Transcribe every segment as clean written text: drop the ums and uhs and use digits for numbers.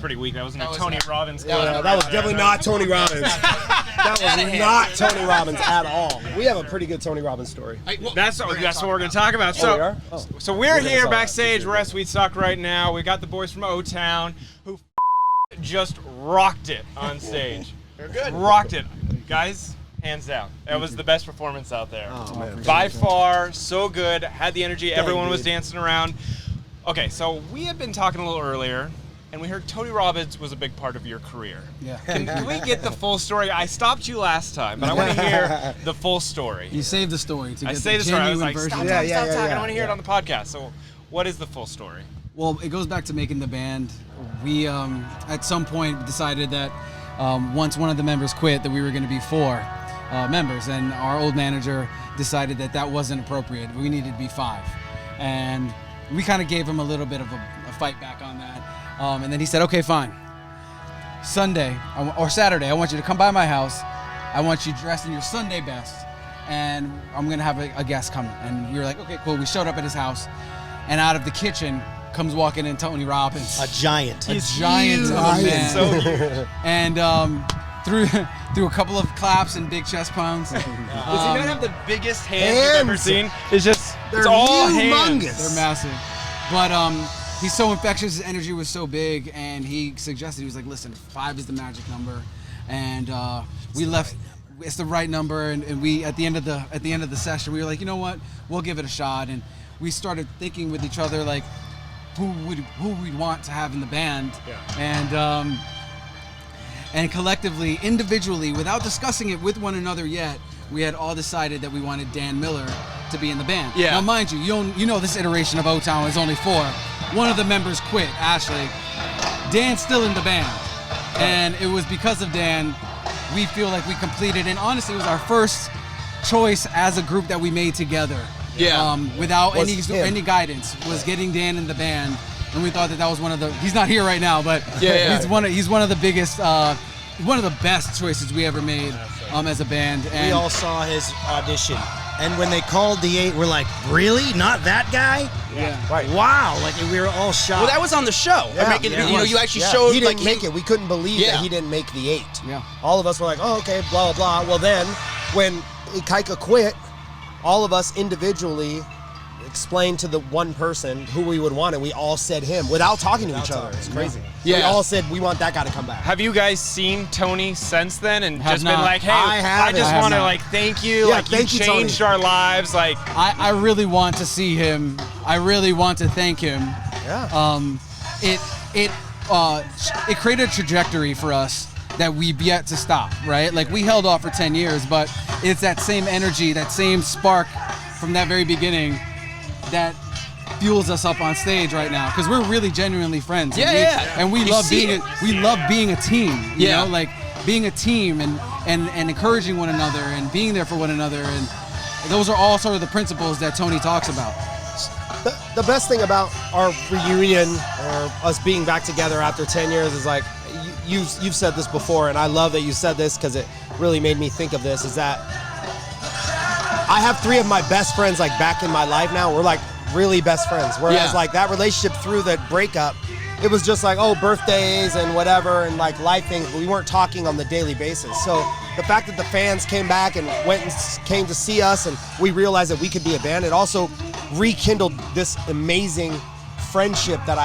pretty weak. That wasn't a Tony Robbins. Yeah, that was definitely not Tony Robbins. That was not Tony Robbins at all. We have a pretty good Tony Robbins story. That's what we're going to talk about. So we're here backstage. We're at Sweetstock right now. We got the boys from O-Town who just rocked it on stage. They're good. Rocked it. Guys, hands down. That was the best performance out there. Oh, man. By far, so good. Had the energy. Everyone was dancing around. Okay, so we had been talking a little earlier, and we heard Tony Robbins was a big part of your career. Yeah. Can we get the full story? I stopped you last time, but I want to hear the full story. You saved the story to get the story. I was genuine like, version. stop talking. I want to hear it on the podcast. So what is the full story? Well, it goes back to making the band. We, at some point, decided that once one of the members quit, that we were going to be 4 members, and our old manager decided that that wasn't appropriate. We needed to be 5. And we kind of gave him a little bit of a fight back on that. And then he said, okay, fine. Sunday or Saturday, I want you to come by my house. I want you dressed in your Sunday best, and I'm going to have a guest come. And we were like, okay, cool. We showed up at his house, and out of the kitchen comes walking in Tony Robbins. A giant. A giant of a man. So cute. And through a couple of claps and big chest pounds. Does he not have the biggest hands you've ever seen? It's all humongous. hands. They're massive. But he's so infectious, his energy was so big, and he suggested, he was like, listen, 5 is the magic number. And we left, it's the right number, and we, at the end of the session, we were like, you know what, we'll give it a shot. And we started thinking with each other, like, who we'd want to have in the band. Yeah. And collectively, individually, without discussing it with one another yet, we had all decided that we wanted Dan Miller to be in the band. Yeah. Now, mind you, you know this iteration of O-Town is only 4. One of the members quit, Ashley. Dan's still in the band. And it was because of Dan, we feel like we completed, and honestly, it was our first choice as a group that we made together. Yeah. Without any guidance, was getting Dan in the band. And we thought that was one of the, he's not here right now, but he's one of the biggest, one of the best choices we ever made as a band. And we all saw his audition, and when they called the 8, we're like, really? Not that guy? Yeah. Right. Wow, like we were all shocked. Well, that was on the show. Yeah. You know, you actually showed. He didn't make it. We couldn't believe that he didn't make the 8. Yeah. All of us were like, oh, okay, blah, blah, blah. Well, then, when Kaika quit, all of us individually explained to the one person who we would want, and we all said him without talking to each other. It's crazy. Yeah. We all said we want that guy to come back. Have you guys seen Tony since then and Have just not. been like, hey, I I just have want to not. like thank you, Yeah, like thank you you, changed Tony. our lives, like I really want to see him. I really want to thank him. Yeah. It created a trajectory for us that we've yet to stop, right? Like, we held off for 10 years, but it's that same energy, that same spark from that very beginning that fuels us up on stage right now, because we're really genuinely friends. And we love being a team. You know, like being a team and encouraging one another and being there for one another, and those are all sort of the principles that Tony talks about. The best thing about our reunion or us being back together after 10 years is, like, you've said this before, and I love that you said this because it really made me think of this, is that I have 3 of my best friends, like, back in my life now. We're like really best friends. Whereas like that relationship through the breakup, it was just like, oh, birthdays and whatever and like life things, but we weren't talking on the daily basis. So the fact that the fans came back and went and came to see us and we realized that we could be a band, it also rekindled this amazing friendship that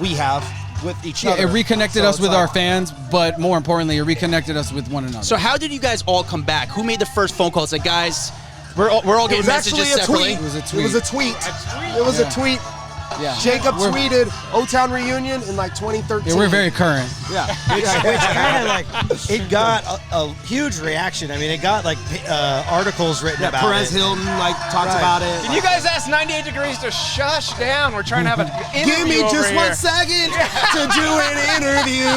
we have with each other. It reconnected us with like, our fans, but more importantly, it reconnected us with one another. So how did you guys all come back? Who made the first phone call? It's like, guys, we're all getting messages separately. It was a tweet. It was a tweet. Yeah. Jacob tweeted O-Town reunion in like 2013. Yeah, we're very current. Yeah. Which kind of like, it got a huge reaction. I mean, it got like articles written about Perez it. Hilton like talked about it. Can you guys ask 98 Degrees to shush down? We're trying to have an interview. Give me just over 1 here. second to do an interview.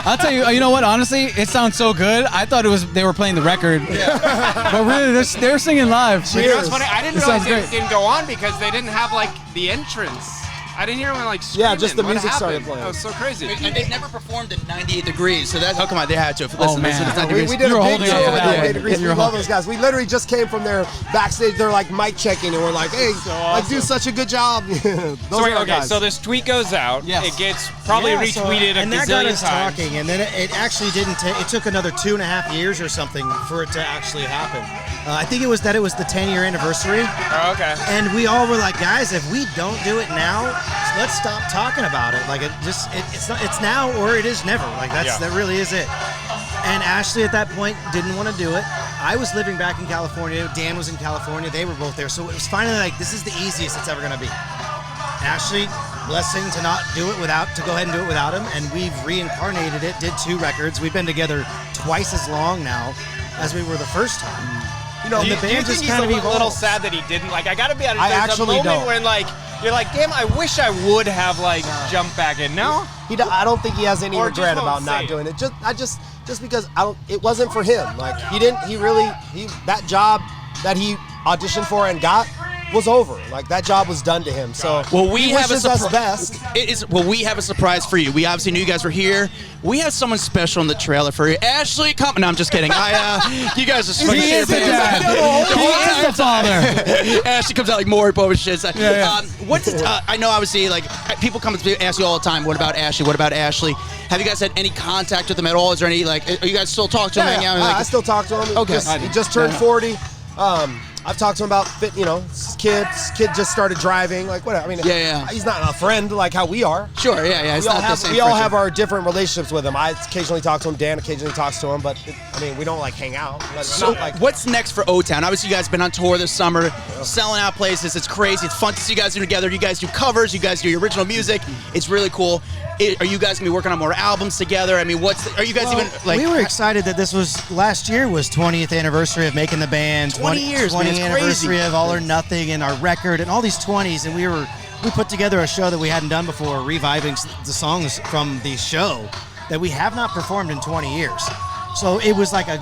I'll tell you, you know what? Honestly, it sounds so good. I thought they were playing the record, but really, they're singing live. You know what's funny? I didn't It realize sounds it great. didn't go on because they didn't have like the entrance. I didn't hear anyone like screaming. Yeah, just the What music started happened? playing. That was so crazy. And they've never performed in 98 degrees, so that's how come on, they had to. Listen, man. it's 90 We degrees. did You a were big holding show on to with that. 98 Degrees. You We were love those guys. We literally just came from their backstage. They're like mic checking, and we're like, hey, like, do such a good job. Those So wait, are our okay, guys. so this tweet goes out. Yes. It gets probably Yeah, so- retweeted a and that got gazillion us times. talking, and then it actually didn't take. It took another 2.5 years or something for it to actually happen. I think it was the 10-year anniversary, Oh, okay. and we all were like, guys, if we don't do it now, let's stop talking about it. Like it's now or it is never. Like that really is it. And Ashley at that point didn't want to do it. I was living back in California. Dan was in California. They were both there. So it was finally like, this is the easiest it's ever going to be. Ashley, blessing to not do it to go ahead and do it without him. And we've reincarnated it, did 2 records. We've been together twice as long now as we were the first time. You know, Do you, the do you band think just he's kind of a little evolved. sad that he didn't? Like, I gotta be honest. I There's a actually moment don't. when like you're like, damn, I wish I would have like jumped back in. No. I don't think he has any Or just regret won't about say not it. doing it. Just because it wasn't for him. Like that job that he auditioned for and got was over. Like that job was done to him. So Well, we he have a wishes us surprise. best. We have a surprise for you. We obviously knew you guys were here. We have someone special in the trailer for you. Ashley, come. No, I'm just kidding. You guys are so He is the dad. He is the father. Ashley comes out like more over shit. Yeah. I know, obviously, like people come to ask you all the time. What about Ashley? What about Ashley? Have you guys had any contact with him at all? Is there any are you guys still talking to him? hang out? I still talk to him. Okay. He just turned 40. I've talked to him about his kid just started driving, like whatever. I mean, Yeah. he's not a friend like how we are. Sure, yeah. It's We all not the have same we all friendship. have our different relationships with him. I occasionally talk to him. Dan occasionally talks to him, but we don't like hang out. It's So not like what's next for O-Town? Obviously, you guys have been on tour this summer, selling out places. It's crazy. It's fun to see you guys do together. You guys do covers. You guys do your original music. It's really cool. Are you guys gonna be working on more albums together? I mean, are you guys even like? We were excited that last year was 20th anniversary of making the band. 20 years, man, 20th it's anniversary crazy. of All or Nothing and our record and all these 20s, and we put together a show that we hadn't done before, reviving the songs from the show that we have not performed in 20 years. So it was like a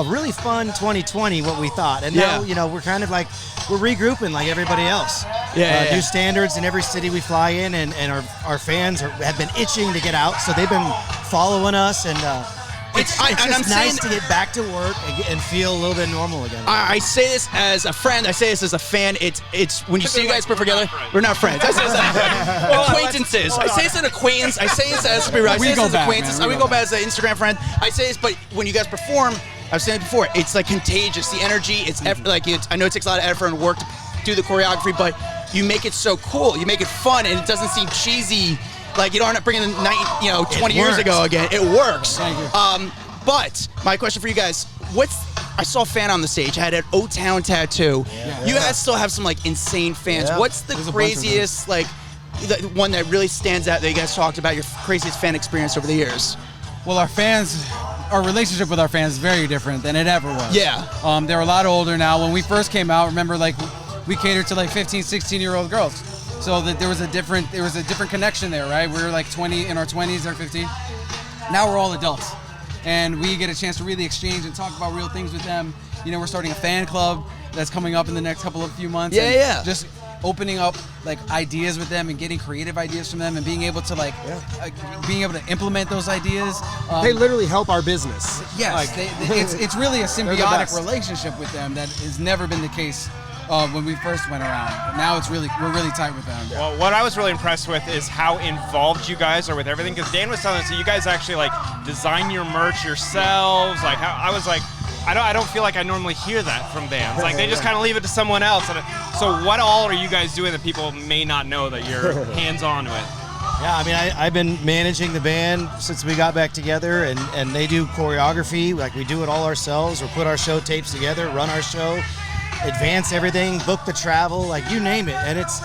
really fun 2020, what we thought. And now, we're kind of like, we're regrouping like everybody else. New standards in every city we fly in, and our fans have been itching to get out, so they've been following us, and it's just nice to get back to work and feel a little bit normal again. I say this as a friend. I say this as a fan. It's when you see you guys put together. We're not friends. I say this as acquaintances. I say this as an acquaintance. I say this as acquaintances. We go back as an Instagram friend. I say this, but when you guys perform, I've said it before. It's like contagious. The energy. It's I know it takes a lot of effort and work to do the choreography, but you make it so cool. You make it fun, and it doesn't seem cheesy. Like you don't bring in 20 years ago again. It works. Thank you. But my question for you guys: I saw a fan on the stage. Had an O-Town tattoo. You guys still have some like insane fans. Yeah. What's the There's a bunch of them. craziest the one that really stands out that you guys talked about? Your craziest fan experience over the years? Well, our relationship with our fans is very different than it ever was. Yeah. They're a lot older now. When we first came out, remember, like we catered to like 15, 16-year-old girls. So that there was a different connection there, right? We were like 20 in our 20s or 15. Now we're all adults, and we get a chance to really exchange and talk about real things with them. We're starting a fan club that's coming up in the next few months. and Yeah. Just opening up like ideas with them and getting creative ideas from them and being able to being able to implement those ideas. they literally help our business. Yes, it's really a the symbiotic best. relationship with them that has never been the case when we first went around. But now we're really tight with them. Well, what I was really impressed with is how involved you guys are with everything. Because Dan was telling us that you guys actually like design your merch yourselves. Like I was like, I don't feel like I normally hear that from bands. Like they just kind of leave it to someone else. So what all are you guys doing that people may not know that you're hands-on with? Yeah, I mean, I've been managing the band since we got back together, and they do choreography. Like we do it all ourselves. We put our show tapes together, run our show, advance everything, book the travel, like you name it. And it's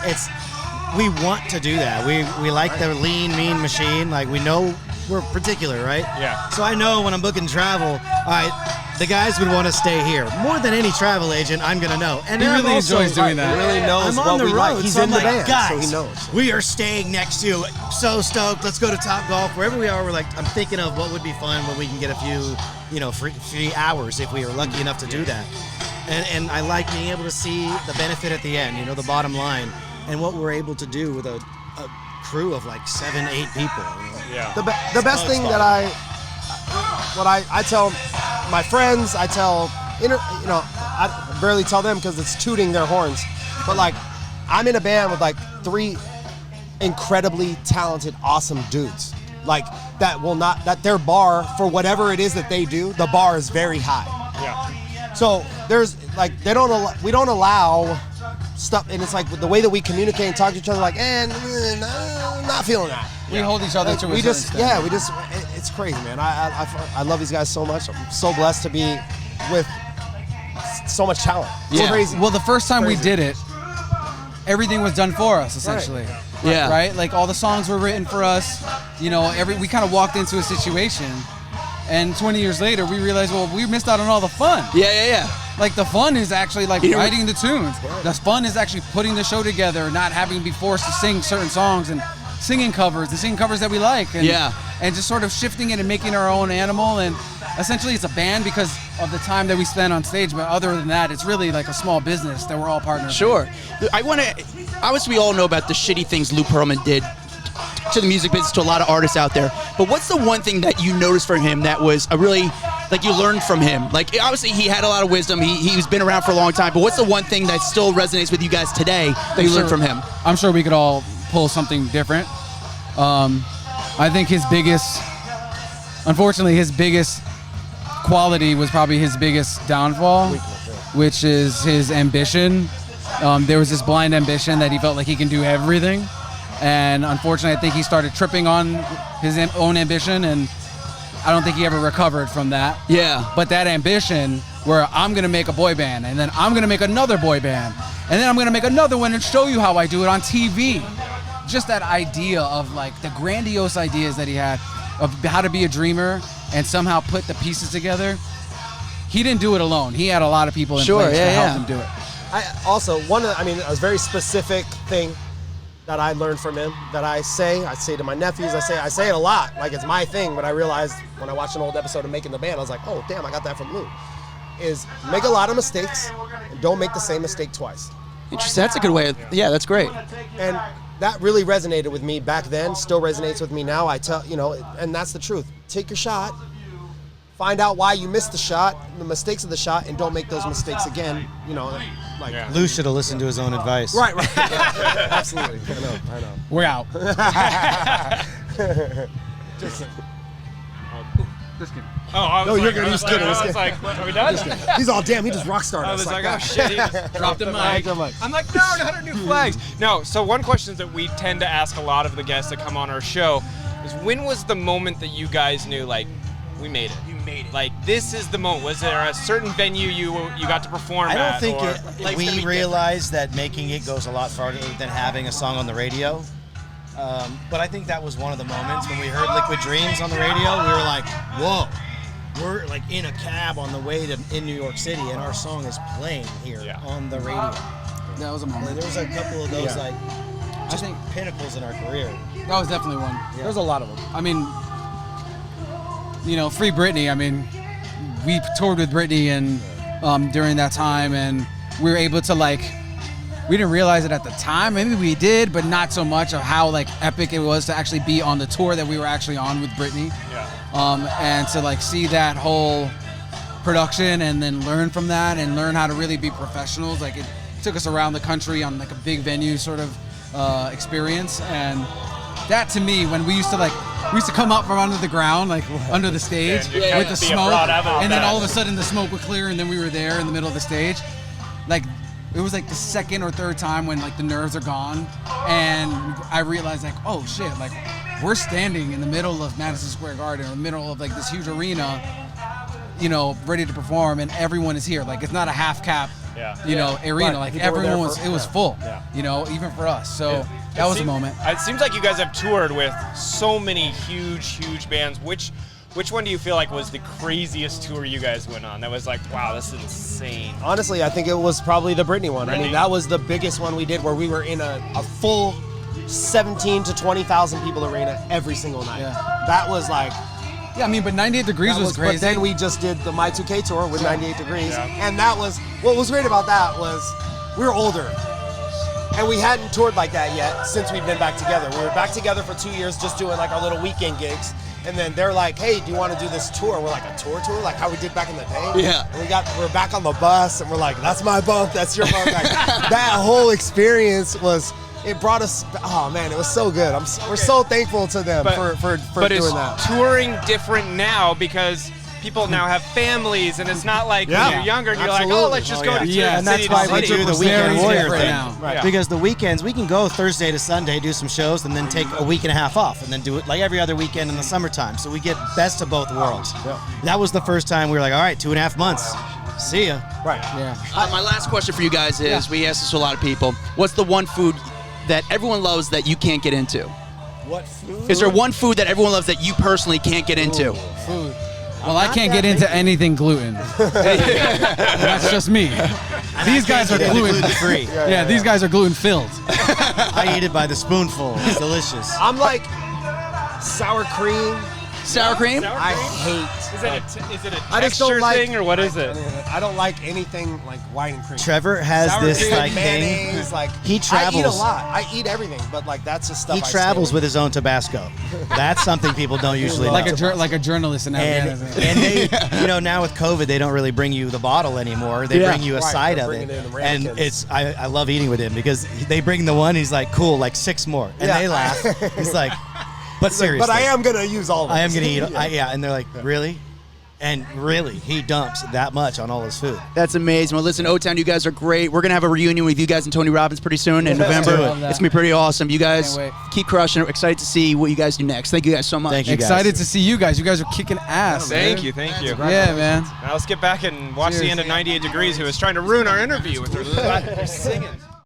we want to do that. We like the lean, mean machine. Like we know we're particular, right? Yeah. So I know when I'm booking travel, all right, the guys would want to stay here more than any travel agent. I'm gonna know, and He then really I'm also, enjoys doing that. He really knows I'm on what the we road. like. He's so in I'm the like, band, guys, so he knows. we are staying next to you. So stoked. Let's go to Top Golf. Wherever we are, we're like, I'm thinking of what would be fun when we can get a few, free hours if we are lucky enough to do that. And I like being able to see the benefit at the end, the bottom line, and what we're able to do with a a crew of like 7, 8 people. You know? Yeah. The best thing that I tell my friends, I barely tell them because it's tooting their horns, but like I'm in a band with like 3 incredibly talented, awesome dudes. Like that their bar for whatever it is that they do, the bar is very high. Yeah. So there's like we don't allow stuff, and it's like the way that we communicate and talk to each other, like, no, not feeling that. We hold each other Like, to a we certain just, standard. it's crazy, man. I love these guys so much. I'm so blessed to be with so much talent. It's crazy. Well, the first time we did it, everything was done for us, essentially. Right. Yeah. Right? Like all the songs were written for us. You know, we kind of walked into a situation, and 20 years later, we realized, well, we missed out on all the fun. Yeah. Like the fun is actually like You know, writing the tunes. The fun is actually putting the show together, not having to be forced to sing certain songs and singing covers that we like. And, and just sort of shifting it and making our own animal. And essentially it's a band because of the time that we spend on stage. But other than that, it's really like a small business that we're all partners Sure. Obviously we all know about the shitty things Lou Pearlman did to the music business, to a lot of artists out there. But what's the one thing that you noticed from him that was a really, like, you learned from him? Like, obviously he had a lot of wisdom. He's been around for a long time. But what's the one thing that still resonates with you guys today that you learned from him? I'm sure we could all pull something different. I think unfortunately, his biggest quality was probably his biggest downfall, which is his ambition. There was this blind ambition that he felt like he can do everything. And unfortunately, I think he started tripping on his own ambition, and I don't think he ever recovered from that. Yeah. But that ambition where I'm going to make a boy band, and then I'm going to make another boy band, and then I'm going to make another one and show you how I do it on TV. Just that idea of like the grandiose ideas that he had of how to be a dreamer and somehow put the pieces together. He didn't do it alone. He had a lot of people in place to help him do it. A very specific thing that I learned from him that I say to my nephews, I say it a lot, like it's my thing, but I realized when I watched an old episode of Making the Band, I was like, oh damn, I got that from Lou, is make a lot of mistakes and don't make the same mistake twice. Interesting. That's a good way of, that's great. And that really resonated with me back then, still resonates with me now. And that's the truth. Take your shot, find out why you missed the shot, the mistakes of the shot, and don't make those mistakes again. Lou should have listened to his own advice. Right. Yeah, absolutely. I know. We're out. Just kidding. No, you're good. He's kidding. I was like, are we done? He's all, damn, he just rock started. I was like, oh shit, he just dropped the mic. I'm like, no, 100 new flags. No, so one question that we tend to ask a lot of the guests that come on our show is, when was the moment that you guys knew, like, we made it? You made it. Like, this is the moment. Was there a certain venue you got to perform at? I don't think we realized that making it goes a lot farther than having a song on the radio. But I think that was one of the moments when we heard Liquid Dreams on the radio. We were like, whoa. We're like in a cab on the way in New York City, and our song is playing here on the radio. That was a moment. There was a couple of those I think pinnacles in our career. that was definitely one. Yeah. There's a lot of them. I mean, Free Britney. I mean, we toured with Britney and during that time, and we were able to we didn't realize it at the time. Maybe we did, but not so much of how epic it was to actually be on the tour that we were actually on with Britney. Yeah. And to see that whole production and then learn from that and learn how to really be professionals. It took us around the country on a big venue sort of experience, and that to me, when we used to come up from under the ground, under the stage with the smoke, and then all of a sudden the smoke would clear, and then we were there in the middle of the stage. It was the second or third time when the nerves are gone, and I realized oh shit, we're standing in the middle of Madison Square Garden, in the middle of this huge arena, ready to perform, and everyone is here. It's not a half cap, arena. Right. Everyone was full, even for us. So that was a moment. It seems like you guys have toured with so many huge bands. Which one do you feel was the craziest tour you guys went on? That was wow, this is insane. Honestly, I think it was probably the Britney one. I mean, that was the biggest one we did, where we were in a full 17 to 20,000 people arena every single night. Yeah. That was Yeah, I mean, but 98 Degrees was crazy. But then we just did the My 2K tour with 98 Degrees. Yeah. And that was, what was great about that was we were older. And we hadn't toured like that yet since we've been back together. We were back together for 2 years just doing like our little weekend gigs. And then they're like, hey, do you want to do this tour? We're like, a tour? Like how we did back in the day? Yeah. And we're back on the bus and we're like, that's my bump, that's your bump. Like, that whole experience it brought us, oh man, it was so good. We're so thankful to them for doing that. But is touring different now because people now have families, and it's not like when you're younger and you're like, oh, let's just go to and that's why we do the weekend warrior thing. Right. Because the weekends, we can go Thursday to Sunday, do some shows, and then take a week and a half off, and then do it like every other weekend in the summertime. So we get best of both worlds. That was the first time we were like, all right, 2.5 months. See ya. Right. Yeah. My last question for you guys is, we ask this to a lot of people, what's the one food that everyone loves that you can't get into? What food? Is there one food that everyone loves that you personally can't get into? Food. Well, I can't get into anything gluten. That's just me. These guys are gluten free. Yeah, these guys are gluten filled. I eat it by the spoonful. It's delicious. I'm like sour cream. Sour cream? I hate. Is it a I just don't texture like- thing, or what is it? I don't like anything like white and cream. Trevor has Sour this cream, like mayonnaise, thing. like He I eat a travels. lot. I eat everything, but like that's just stuff. He I stay travels away with his own Tabasco. That's something people don't usually Like know. a journalist in and Afghanistan. they, now with COVID, they don't really bring you the bottle anymore. They bring you a Right, side they're of it, bringing in the and ramekins. I love eating with him because they bring the one. He's like, cool, like 6 more, and Yeah. they laugh. He's like, but seriously, But I am gonna use all of it. I am gonna eat. And they're like, really? And really, he dumps that much on all his food. That's amazing. Well, listen, O-Town, you guys are great. We're going to have a reunion with you guys and Tony Robbins pretty soon in November. do it. It's going to be pretty awesome. You guys Can't wait. keep crushing it. We're excited to see what you guys do next. Thank you guys so much. Thank you. Excited to see you guys. You guys are kicking ass. Thank you, thank you. Yeah, man. Now let's get back and watch the Cheers. end of 98 Degrees, who was trying to ruin our interview with her singing.